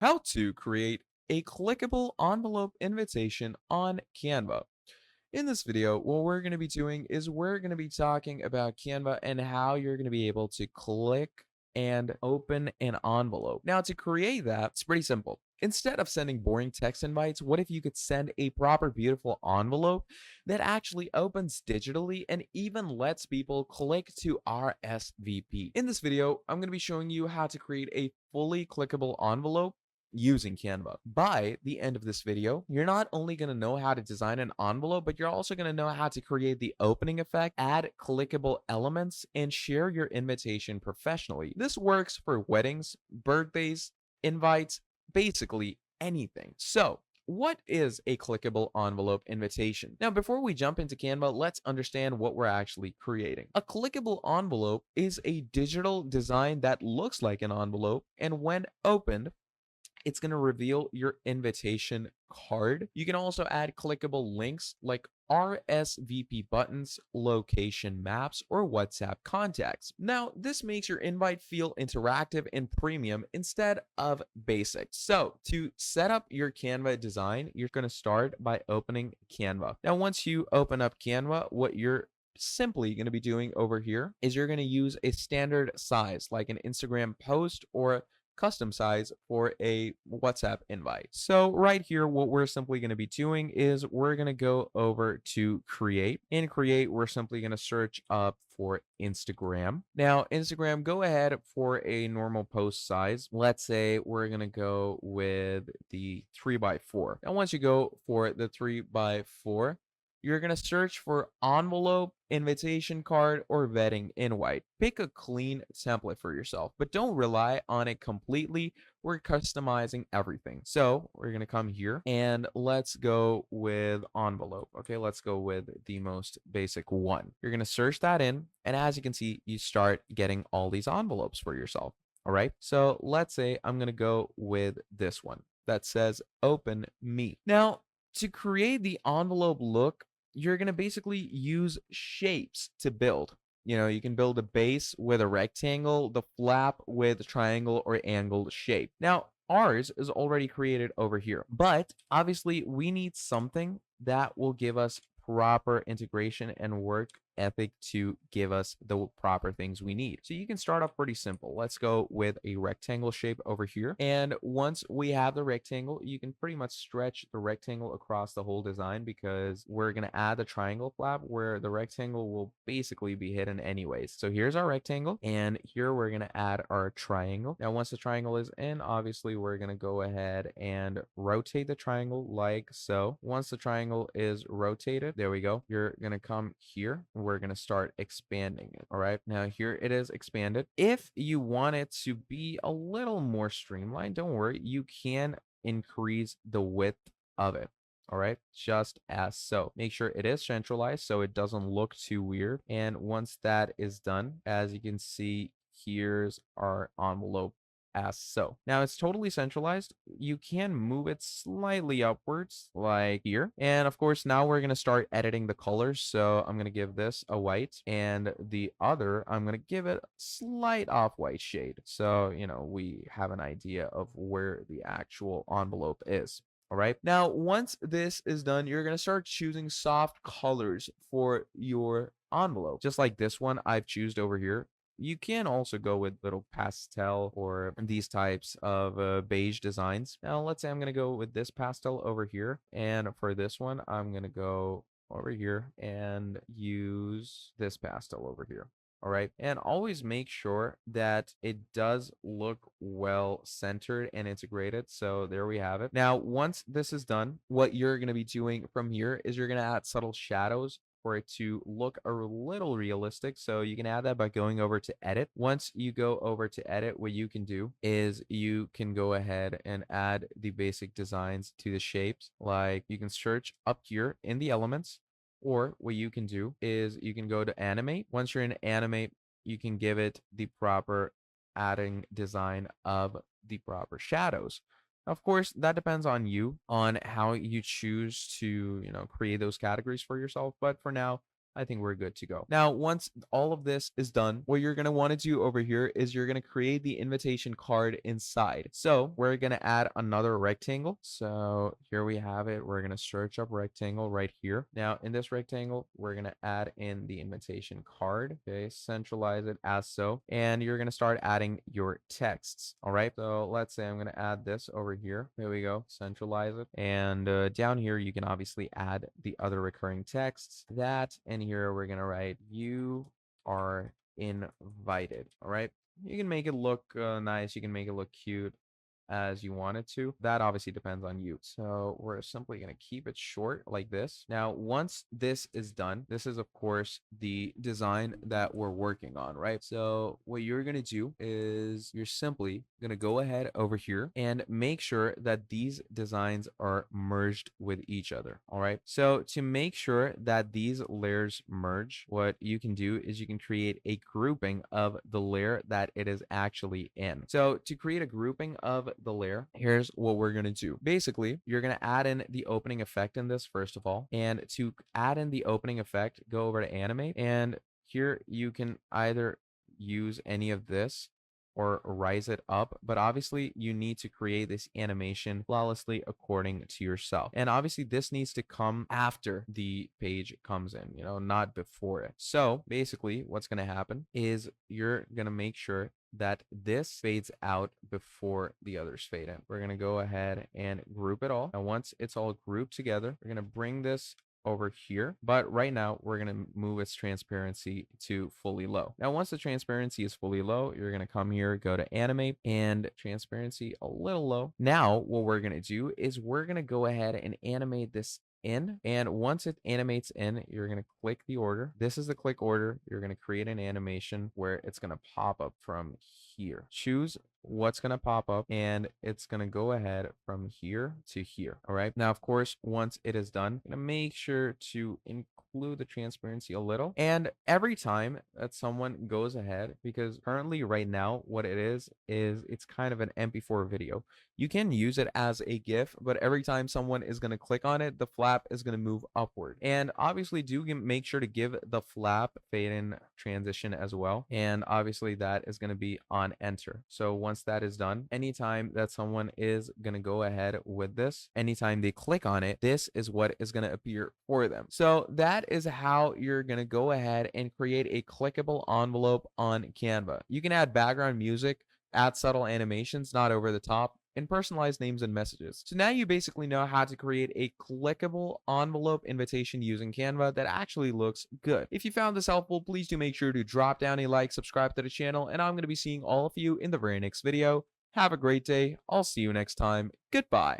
How to create a clickable envelope invitation on Canva. In this video, what we're going to be doing is we're going to be talking about Canva and how you're going to be able to click and open an envelope. Now, to create that, it's pretty simple. Instead of sending boring text invites, what if you could send a proper, beautiful envelope that actually opens digitally and even lets people click to RSVP? In this video, I'm going to be showing you how to create a fully clickable envelope using Canva. By the end of this video, you're not only going to know how to design an envelope, but you're also going to know how to create the opening effect, add clickable elements, and share your invitation professionally. This works for weddings, birthdays, invites, basically anything. So, what is a clickable envelope invitation? Now, before we jump into Canva, let's understand what we're actually creating. A clickable envelope is a digital design that looks like an envelope, and when opened, it's going to reveal your invitation card. You can also add clickable links like RSVP buttons, location maps, or WhatsApp contacts. Now, this makes your invite feel interactive and premium instead of basic. So, to set up your Canva design, you're going to start by opening Canva. Now, once you open up Canva, what you're simply going to be doing over here is you're going to use a standard size like an Instagram post or custom size for a WhatsApp invite. So right here, what we're simply going to be doing is we're going to go over to create. In create, we're simply going to search up for Instagram. Now, Instagram, go ahead for a normal post size. Let's say we're going to go with the 3x4. Now, once you go for the 3x4, you're going to search for envelope, invitation card, or vetting invite. Pick a clean template for yourself, but don't rely on it completely. We're customizing everything. So we're going to come here and let's go with envelope. Okay, let's go with the most basic one. You're going to search that in. And as you can see, you start getting all these envelopes for yourself. All right. So let's say I'm going to go with this one that says open me. Now, to create the envelope look, you're going to basically use shapes to build. You can build a base with a rectangle, the flap with a triangle or angled shape. Now, ours is already created over here, but obviously we need something that will give us proper integration and work ethic to give us the proper things we need. So you can start off pretty simple. Let's go with a rectangle shape over here. And once we have the rectangle, you can pretty much stretch the rectangle across the whole design because we're going to add the triangle flap where the rectangle will basically be hidden anyways. So here's our rectangle, and here we're going to add our triangle. Now, once the triangle is in, obviously we're going to go ahead and rotate the triangle like so. Once the triangle is rotated, there we go. You're going to come here. We're going to start expanding it. All right. Now here it is expanded. If you want it to be a little more streamlined, don't worry. You can increase the width of it. All right, just as so. Make sure it is centralized so it doesn't look too weird. And once that is done, as you can see, here's our envelope as so. Now it's totally centralized. You can move it slightly upwards like here. And of course, now we're going to start editing the colors. So I'm going to give this a white and the other, I'm going to give it a slight off-white shade. So, we have an idea of where the actual envelope is. All right. Now, once this is done, you're going to start choosing soft colors for your envelope. Just like this one I've chosen over here. You can also go with little pastel or these types of beige designs. Now, let's say I'm going to go with this pastel over here. And for this one, I'm going to go over here and use this pastel over here. All right. And always make sure that it does look well centered and integrated. So there we have it. Now, once this is done, what you're going to be doing from here is you're going to add subtle shadows for it to look a little realistic. So you can add that by going over to edit. Once you go over to edit, what you can do is you can go ahead and add the basic designs to the shapes. Like you can search up here in the elements, or what you can do is you can go to animate. Once you're in animate, you can give it the proper adding design of the proper shadows. Of course, that depends on you, on how you choose to, create those categories for yourself. But for now, I think we're good to go. Now, once all of this is done, what you're going to want to do over here is you're going to create the invitation card inside. So we're going to add another rectangle. So here we have it. We're going to search up rectangle right here. Now in this rectangle, we're going to add in the invitation card. Okay, centralize it as so. And you're going to start adding your texts. All right. So let's say I'm going to add this over here. There we go. Centralize it. And down here, you can obviously add the other recurring texts. That, and here we're going to write, you are invited. All right. You can make it look nice. You can make it look cute as you want it to. That obviously depends on you. So we're simply going to keep it short like this. Now, once this is done, this is of course the design that we're working on, right? So what you're going to do is you're simply going to go ahead over here and make sure that these designs are merged with each other. All right. So to make sure that these layers merge, what you can do is you can create a grouping of the layer that it is actually in. So to create a grouping of the layer, here's what we're going to do. Basically, you're going to add in the opening effect in this first of all. And to add in the opening effect, go over to animate. And here you can either use any of this or rise it up, but obviously you need to create this animation flawlessly according to yourself. And obviously this needs to come after the page comes in, not before it. So basically what's going to happen is you're going to make sure that this fades out before the others fade in. We're going to go ahead and group it all. And once it's all grouped together, we're going to bring this over here, but right now we're going to move its transparency to fully low. Now once the transparency is fully low, you're going to come here, go to animate, and transparency a little low. Now what we're going to do is we're going to go ahead and animate this in, and once it animates in, you're going to click the order. This is the click order. You're going to create an animation where it's going to pop up from here. Choose what's going to pop up, and it's going to go ahead from here to here. All right. Now, of course, once it is done, I'm going to make sure to include the transparency a little. And every time that someone goes ahead, because currently right now, what it is it's kind of an MP4 video. You can use it as a GIF, but every time someone is going to click on it, the flap is going to move upward. And obviously make sure to give the flap fade in transition as well. And obviously that is going to be on enter. So once that is done, anytime that someone is going to go ahead with this, anytime they click on it, this is what is going to appear for them. So that is how you're going to go ahead and create a clickable envelope on Canva. You can add background music, add subtle animations, not over the top, and personalized names and messages. So now you basically know how to create a clickable envelope invitation using Canva that actually looks good. If you found this helpful, please do make sure to drop down a like, subscribe to the channel, and I'm going to be seeing all of you in the very next video. Have a great day. I'll see you next time. Goodbye.